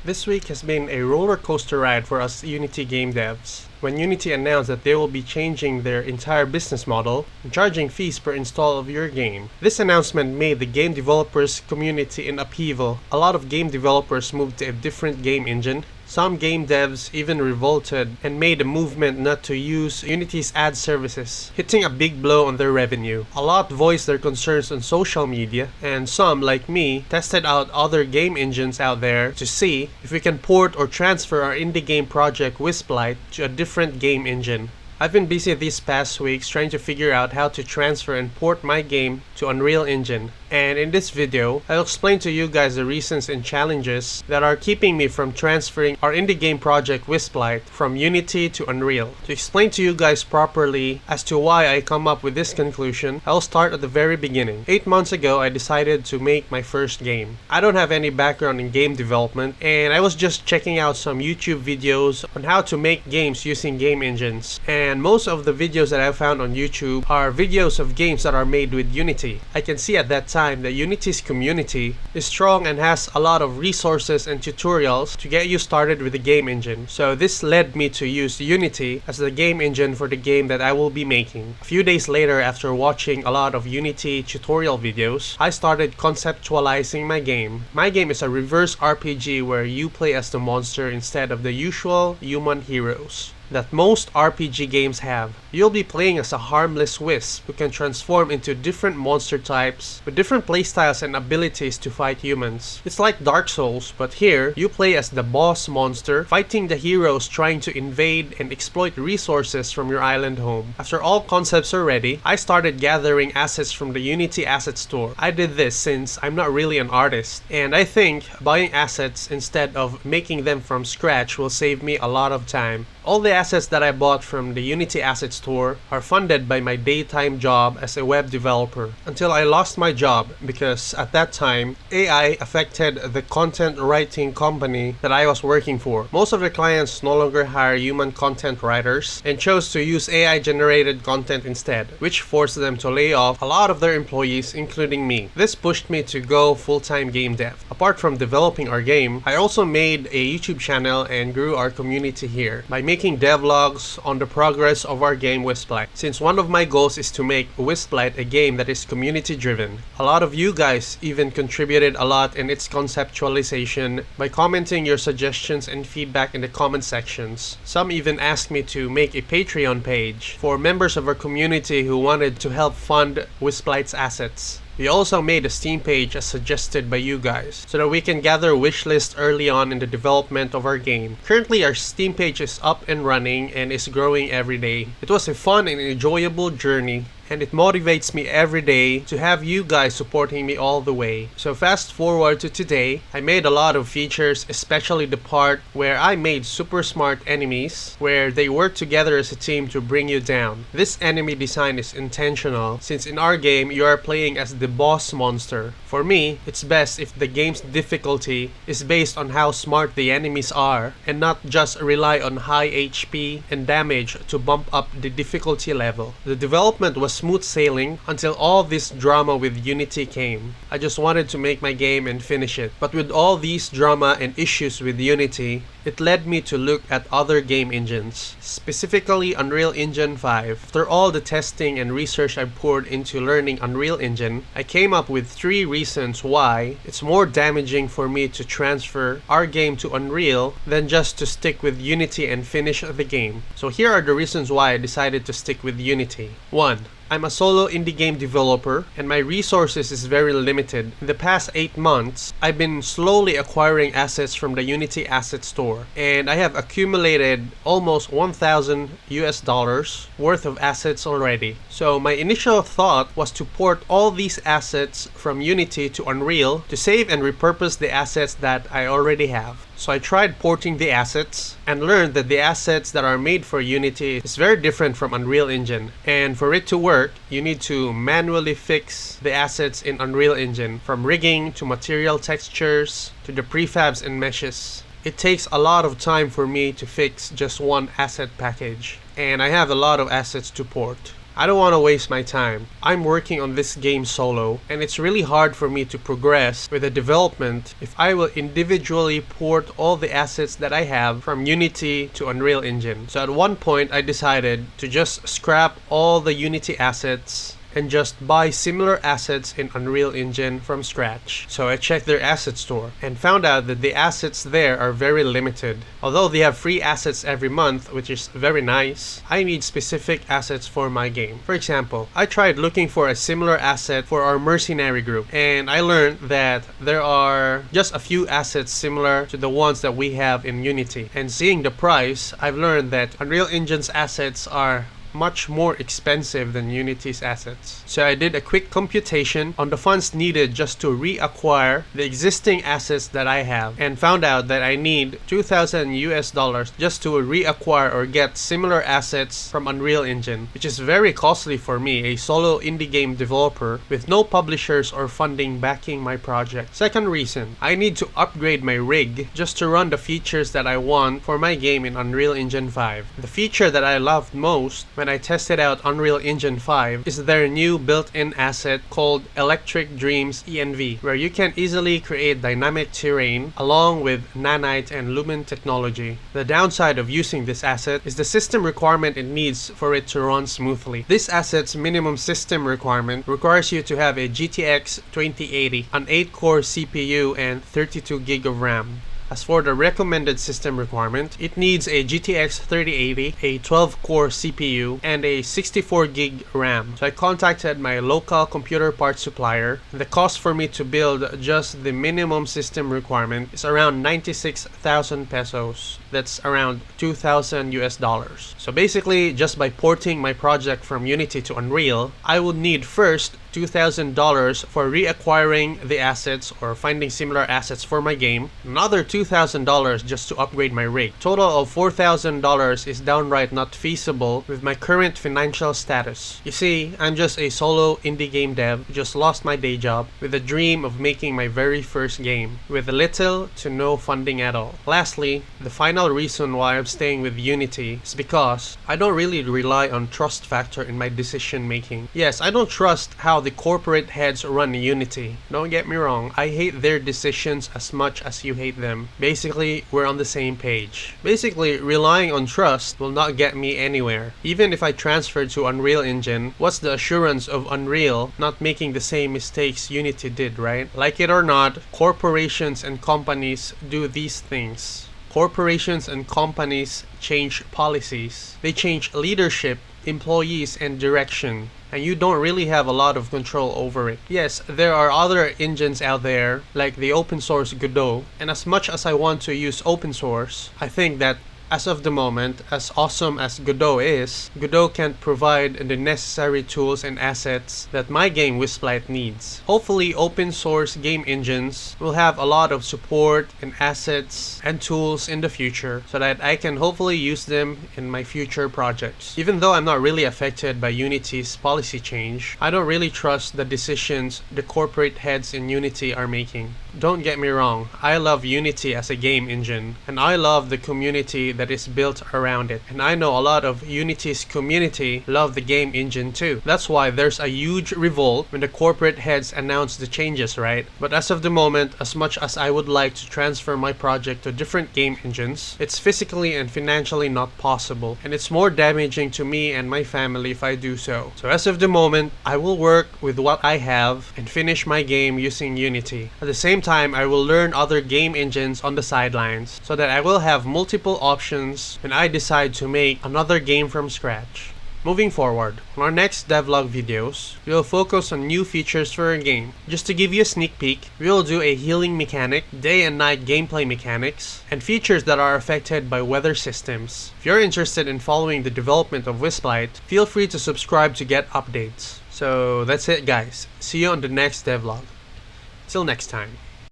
This week has been a roller coaster ride for us Unity game devs. When Unity announced that they will be changing their entire business model and charging fees per install of your game. This announcement made the game developers community in upheaval. A lot of game developers moved to a different game engine. Some game devs even revolted and made a movement not to use Unity's ad services, hitting a big blow on their revenue. A lot voiced their concerns on social media, and some, like me, tested out other game engines out there to see if we can port or transfer our indie game project Wisplight to a different game engine. I've been busy these past weeks trying to figure out how to transfer and port my game to Unreal Engine. And in this video, I'll explain to you guys the reasons and challenges that are keeping me from transferring our indie game project Wisplight from Unity to Unreal. To explain to you guys properly as to why I come up with this conclusion, I'll start at the very beginning. 8 months ago, I decided to make my first game. I don't have any background in game development, and I was just checking out some YouTube videos on how to make games using game engines. And most of the videos that I found on YouTube are videos of games that are made with Unity. I can see at that time that Unity's community is strong and has a lot of resources and tutorials to get you started with the game engine. So this led me to use Unity as the game engine for the game that I will be making. A few days later, after watching a lot of Unity tutorial videos, I started conceptualizing my game. My game is a reverse RPG where you play as the monster instead of the usual human heroes that most RPG games have. You'll be playing as a harmless wisp who can transform into different monster types with different playstyles and abilities to fight humans. It's like Dark Souls, but here you play as the boss monster fighting the heroes trying to invade and exploit resources from your island home. After all concepts are ready, I started gathering assets from the Unity asset store. I did this since I'm not really an artist, and I think buying assets instead of making them from scratch will save me a lot of time. All the assets that I bought from the Unity Asset Store are funded by my daytime job as a web developer until I lost my job because at that time, AI affected the content writing company that I was working for. Most of the clients no longer hire human content writers and chose to use AI generated content instead, which forced them to lay off a lot of their employees, including me. This pushed me to go full-time game dev. Apart from developing our game, I also made a YouTube channel and grew our community here by making devlogs on the progress of our game Wisplight, since one of my goals is to make Wisplight a game that is community driven. A lot of you guys even contributed a lot in its conceptualization by commenting your suggestions and feedback in the comment sections. Some even asked me to make a Patreon page for members of our community who wanted to help fund Wisplight's assets. We also made a Steam page as suggested by you guys, so that we can gather wishlists early on in the development of our game. Currently, our Steam page is up and running and is growing every day. It was a fun and enjoyable journey, and it motivates me every day to have you guys supporting me all the way. So fast forward to today, I made a lot of features, especially the part where I made super smart enemies, where they work together as a team to bring you down. This enemy design is intentional, since in our game you are playing as the boss monster. For me, it's best if the game's difficulty is based on how smart the enemies are, and not just rely on high HP and damage to bump up the difficulty level. The development was smooth sailing until all this drama with Unity came. I just wanted to make my game and finish it. But with all these drama and issues with Unity, it led me to look at other game engines, specifically Unreal Engine 5. After all the testing and research I poured into learning Unreal Engine, I came up with 3 reasons why it's more damaging for me to transfer our game to Unreal than just to stick with Unity and finish the game. So here are the reasons why I decided to stick with Unity. 1. I'm a solo indie game developer and my resources is very limited. In the past 8 months, I've been slowly acquiring assets from the Unity Asset Store, and I have accumulated almost $1,000 worth of assets already. So my initial thought was to port all these assets from Unity to Unreal to save and repurpose the assets that I already have. So I tried porting the assets and learned that the assets that are made for Unity is very different from Unreal Engine. And for it to work, you need to manually fix the assets in Unreal Engine, from rigging to material textures to the prefabs and meshes. It takes a lot of time for me to fix just one asset package, and I have a lot of assets to port. I don't want to waste my time. I'm working on this game solo, and it's really hard for me to progress with the development if I will individually port all the assets that I have from Unity to Unreal Engine. So at one point I decided to just scrap all the Unity assets and just buy similar assets in Unreal Engine from scratch. So I checked their asset store and found out that the assets there are very limited. Although they have free assets every month, which is very nice, I need specific assets for my game. For example, I tried looking for a similar asset for our mercenary group, and I learned that there are just a few assets similar to the ones that we have in Unity. And seeing the price, I've learned that Unreal Engine's assets are much more expensive than Unity's assets. So I did a quick computation on the funds needed just to reacquire the existing assets that I have, and found out that I need $2,000 just to reacquire or get similar assets from Unreal Engine, which is very costly for me, a solo indie game developer with no publishers or funding backing my project. Second reason, I need to upgrade my rig just to run the features that I want for my game in Unreal Engine 5. The feature that I loved most when I tested out Unreal Engine 5 is their new built-in asset called Electric Dreams ENV, where you can easily create dynamic terrain along with nanite and lumen technology. The downside of using this asset is the system requirement it needs for it to run smoothly. This asset's minimum system requirement requires you to have a GTX 2080, an 8-core CPU, and 32 GB of RAM. As for the recommended system requirement, it needs a GTX 3080, a 12-core CPU, and a 64 GB RAM. So I contacted my local computer parts supplier. The cost for me to build just the minimum system requirement is around 96,000 pesos. That's around $2,000. So basically, just by porting my project from Unity to Unreal, I would need first $2,000 for reacquiring the assets or finding similar assets for my game, another $2,000 just to upgrade my rig. Total of $4,000 is downright not feasible with my current financial status. You see, I'm just a solo indie game dev who just lost my day job with a dream of making my very first game with little to no funding at all. Lastly, the final reason why I'm staying with Unity is because I don't really rely on trust factor in my decision making. Yes, I don't trust how the corporate heads run Unity. Don't get me wrong, I hate their decisions as much as you hate them. Basically, we're on the same page. Basically, relying on trust will not get me anywhere. Even if I transfer to Unreal Engine, what's the assurance of Unreal not making the same mistakes Unity did, right? Like it or not, corporations and companies do these things. Corporations and companies change policies. They change leadership, employees, and direction, and you don't really have a lot of control over it. Yes, there are other engines out there, like the open source Godot, and as much as I want to use open source, I think that as of the moment, as awesome as Godot is, Godot can't provide the necessary tools and assets that my game Wisplight needs. Hopefully, open source game engines will have a lot of support and assets and tools in the future so that I can hopefully use them in my future projects. Even though I'm not really affected by Unity's policy change, I don't really trust the decisions the corporate heads in Unity are making. Don't get me wrong, I love Unity as a game engine, and I love the community that is built around it. And I know a lot of Unity's community love the game engine too. That's why there's a huge revolt when the corporate heads announce the changes, right? But as of the moment, as much as I would like to transfer my project to different game engines, it's physically and financially not possible, and it's more damaging to me and my family if I do so. So as of the moment, I will work with what I have and finish my game using Unity. At the same time, I will learn other game engines on the sidelines so that I will have multiple options when I decide to make another game from scratch. Moving forward, on our next devlog videos, we will focus on new features for our game. Just to give you a sneak peek, we will do a healing mechanic, day and night gameplay mechanics, and features that are affected by weather systems. If you're interested in following the development of Wisplight, feel free to subscribe to get updates. So that's it guys, see you on the next devlog. Till next time.